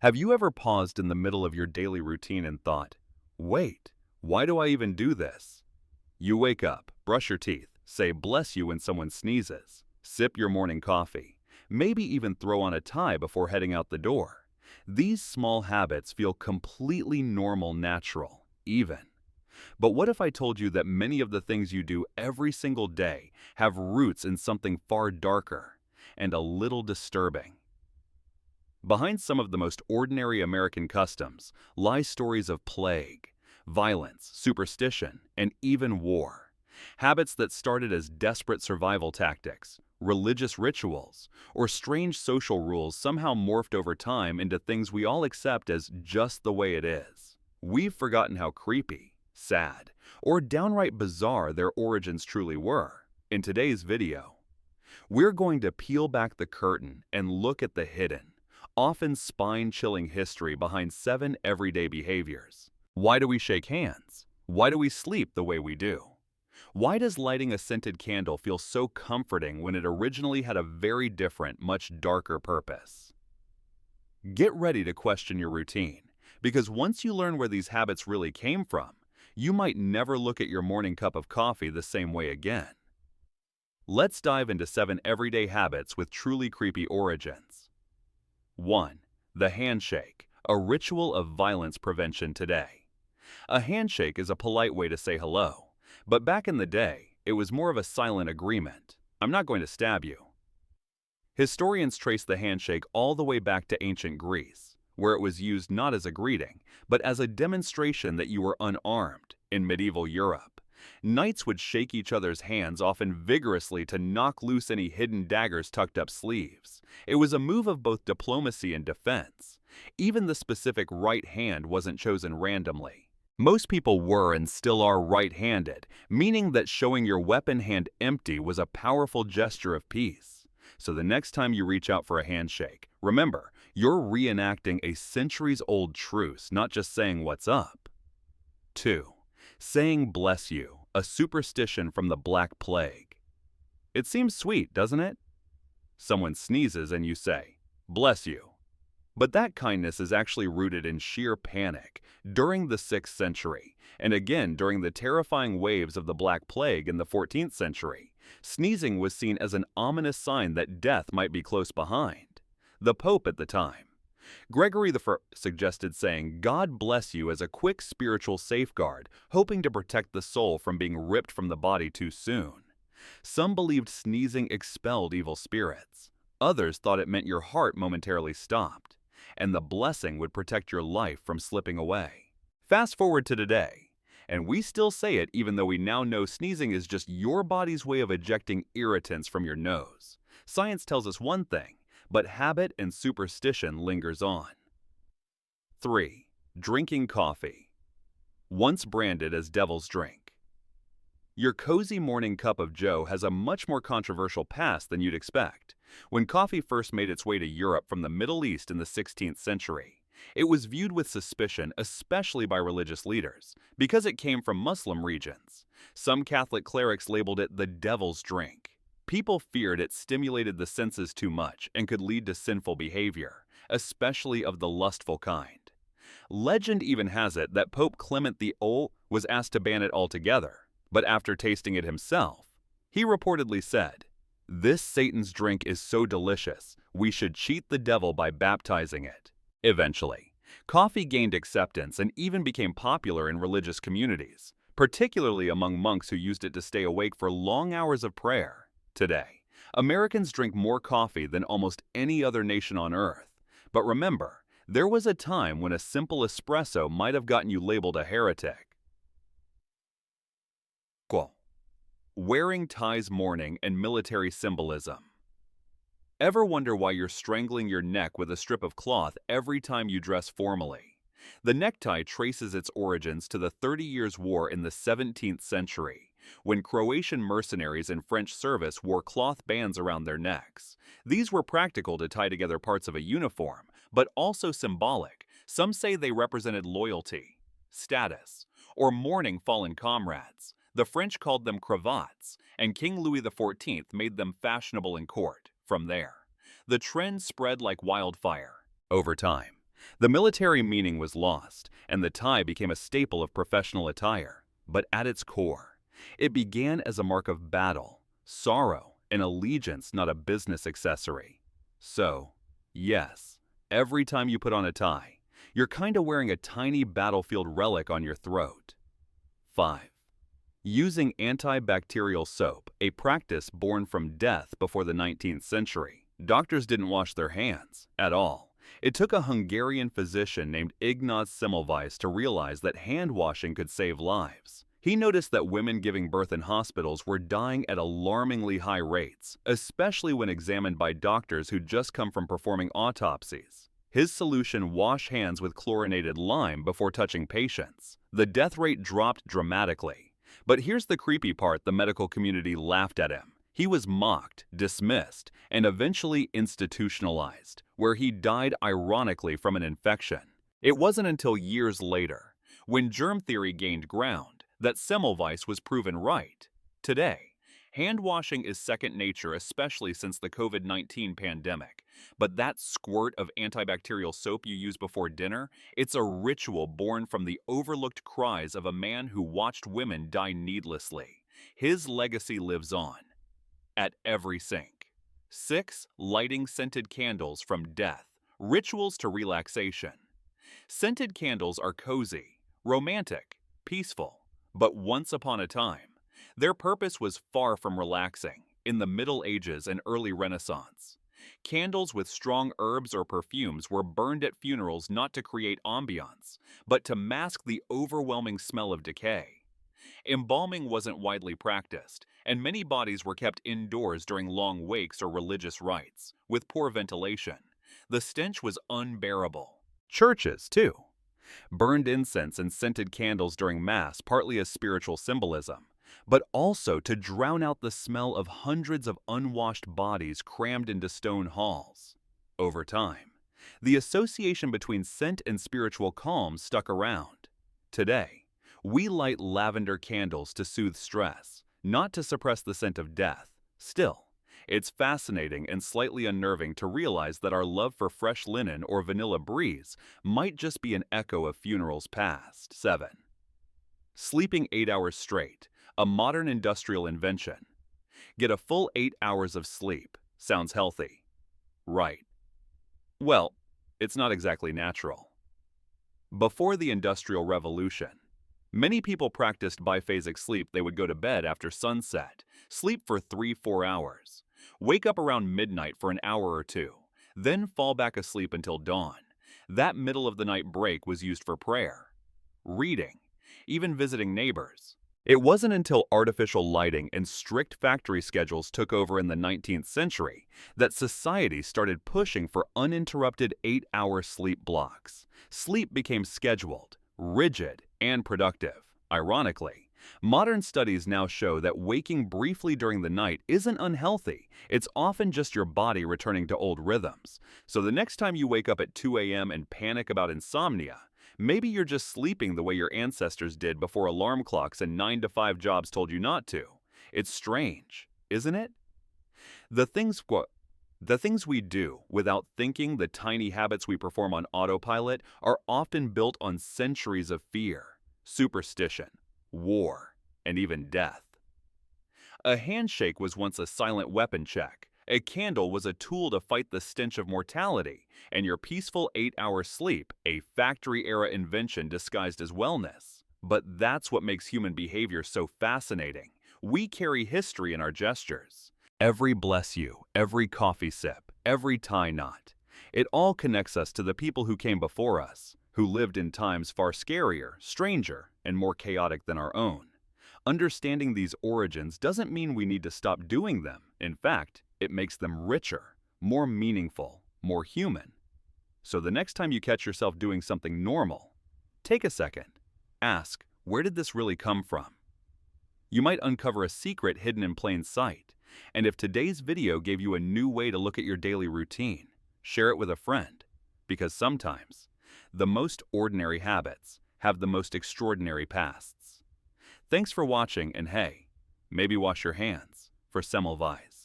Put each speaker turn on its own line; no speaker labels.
Have you ever paused in the middle of your daily routine and thought, wait, why do I even do this? You wake up, brush your teeth, say bless you when someone sneezes, sip your morning coffee, maybe even throw on a tie before heading out the door. These small habits feel completely normal, natural, even. But what if I told you that many of the things you do every single day have roots in something far darker and a little disturbing? Behind some of the most ordinary American customs lie stories of plague, violence, superstition, and even war. Habits that started as desperate survival tactics, religious rituals, or strange social rules somehow morphed over time into things we all accept as just the way it is. We've forgotten how creepy, sad, or downright bizarre their origins truly were. In today's video, we're going to peel back the curtain and look at the hidden, often spine-chilling history behind 7 everyday behaviors. Why do we shake hands? Why do we sleep the way we do? Why does lighting a scented candle feel so comforting when it originally had a very different, much darker purpose? Get ready to question your routine, because once you learn where these habits really came from, you might never look at your morning cup of coffee the same way again. Let's dive into 7 everyday habits with truly creepy origins. 1. The handshake, a ritual of violence prevention today. A handshake is a polite way to say hello, but back in the day, it was more of a silent agreement. I'm not going to stab you. Historians trace the handshake all the way back to ancient Greece, where it was used not as a greeting, but as a demonstration that you were unarmed. In medieval Europe, knights would shake each other's hands, often vigorously, to knock loose any hidden daggers tucked up sleeves. It was a move of both diplomacy and defense. Even the specific right hand wasn't chosen randomly. Most people were and still are right-handed, meaning that showing your weapon hand empty was a powerful gesture of peace. So the next time you reach out for a handshake, remember, you're reenacting a centuries-old truce, not just saying what's up. 2. Saying bless you, a superstition from the Black Plague. It seems sweet, doesn't it? Someone sneezes and you say, bless you. But that kindness is actually rooted in sheer panic during the 6th century, and again during the terrifying waves of the Black Plague in the 14th century. Sneezing was seen as an ominous sign that death might be close behind. The Pope at the time, Gregory I, suggested saying, God bless you, as a quick spiritual safeguard, hoping to protect the soul from being ripped from the body too soon. Some believed sneezing expelled evil spirits. Others thought it meant your heart momentarily stopped, and the blessing would protect your life from slipping away. Fast forward to today, and we still say it even though we now know sneezing is just your body's way of ejecting irritants from your nose. Science tells us one thing, but habit and superstition lingers on. 3. Drinking coffee, once branded as devil's drink. Your cozy morning cup of joe has a much more controversial past than you'd expect. When coffee first made its way to Europe from the Middle East in the 16th century, it was viewed with suspicion, especially by religious leaders, because it came from Muslim regions. Some Catholic clerics labeled it the devil's drink. People feared it stimulated the senses too much and could lead to sinful behavior, especially of the lustful kind. Legend even has it that Pope Clement XI was asked to ban it altogether, but after tasting it himself, he reportedly said, "This Satan's drink is so delicious, we should cheat the devil by baptizing it." Eventually, coffee gained acceptance and even became popular in religious communities, particularly among monks who used it to stay awake for long hours of prayer. Today, Americans drink more coffee than almost any other nation on earth. But remember, there was a time when a simple espresso might have gotten you labeled a heretic. Wearing ties mourning and military symbolism. Ever wonder why you're strangling your neck with a strip of cloth every time you dress formally? The necktie traces its origins to the 30 Years' War in the 17th century, when Croatian mercenaries in French service wore cloth bands around their necks. These were practical to tie together parts of a uniform, but also symbolic. Some say they represented loyalty, status, or mourning fallen comrades. The French called them cravats, and King Louis XIV made them fashionable in court. From there, the trend spread like wildfire. Over time, The military meaning was lost, and the tie became a staple of professional attire. But at its core, it began as a mark of battle, sorrow, and allegiance, not a business accessory. So, yes, every time you put on a tie, you're kinda wearing a tiny battlefield relic on your throat. 5. Using antibacterial soap, a practice born from death before the 19th century. Doctors didn't wash their hands at all. It took a Hungarian physician named Ignaz Semmelweis to realize that hand washing could save lives. He noticed that women giving birth in hospitals were dying at alarmingly high rates, especially when examined by doctors who'd just come from performing autopsies. His solution: wash hands with chlorinated lime before touching patients. The death rate dropped dramatically. But here's the creepy part: the medical community laughed at him. He was mocked, dismissed, and eventually institutionalized, where he died ironically from an infection. It wasn't until years later, when germ theory gained ground, that Semmelweis was proven right. Today, hand washing is second nature, especially since the COVID-19 pandemic. But that squirt of antibacterial soap you use before dinner, it's a ritual born from the overlooked cries of a man who watched women die needlessly. His legacy lives on at every sink. 6. Lighting scented candles from death, rituals to relaxation. Scented candles are cozy, romantic, peaceful, but once upon a time, their purpose was far from relaxing. In the Middle Ages and early Renaissance, candles with strong herbs or perfumes were burned at funerals not to create ambiance, but to mask the overwhelming smell of decay. Embalming wasn't widely practiced, and many bodies were kept indoors during long wakes or religious rites, with poor ventilation. The stench was unbearable. Churches, too, burned incense and scented candles during Mass, partly as spiritual symbolism, but also to drown out the smell of hundreds of unwashed bodies crammed into stone halls. Over time, the association between scent and spiritual calm stuck around. Today, we light lavender candles to soothe stress, not to suppress the scent of death. Still, it's fascinating and slightly unnerving to realize that our love for fresh linen or vanilla breeze might just be an echo of funerals past. 7. Sleeping 8 hours straight, a modern industrial invention. Get a full 8 hours of sleep. Sounds healthy. Right. Well, it's not exactly natural. Before the Industrial Revolution, many people practiced biphasic sleep. They would go to bed after sunset, sleep for 3-4 hours, wake up around midnight for an hour or two, then fall back asleep until dawn. That middle of the night break was used for prayer, reading, even visiting neighbors. It wasn't until artificial lighting and strict factory schedules took over in the 19th century that society started pushing for uninterrupted 8-hour sleep blocks. Sleep became scheduled, rigid, and productive. Ironically, modern studies now show that waking briefly during the night isn't unhealthy. It's often just your body returning to old rhythms. So the next time you wake up at 2 a.m. and panic about insomnia, maybe you're just sleeping the way your ancestors did before alarm clocks and 9-to-5 jobs told you not to. It's strange, isn't it? The things we do without thinking, the tiny habits we perform on autopilot, are often built on centuries of fear, superstition, war, and even death. A handshake was once a silent weapon check. A candle was a tool to fight the stench of mortality, and your peaceful 8-hour sleep, a factory-era invention disguised as wellness. But that's what makes human behavior so fascinating. We carry history in our gestures. Every bless you, every coffee sip, every tie knot. It all connects us to the people who came before us, who lived in times far scarier, stranger, and more chaotic than our own. Understanding these origins doesn't mean we need to stop doing them. In fact, it makes them richer, more meaningful, more human. So the next time you catch yourself doing something normal, take a second. Ask, where did this really come from? You might uncover a secret hidden in plain sight. And if today's video gave you a new way to look at your daily routine, share it with a friend. Because sometimes, the most ordinary habits have the most extraordinary pasts. Thanks for watching, and hey, maybe wash your hands for Semmelweis.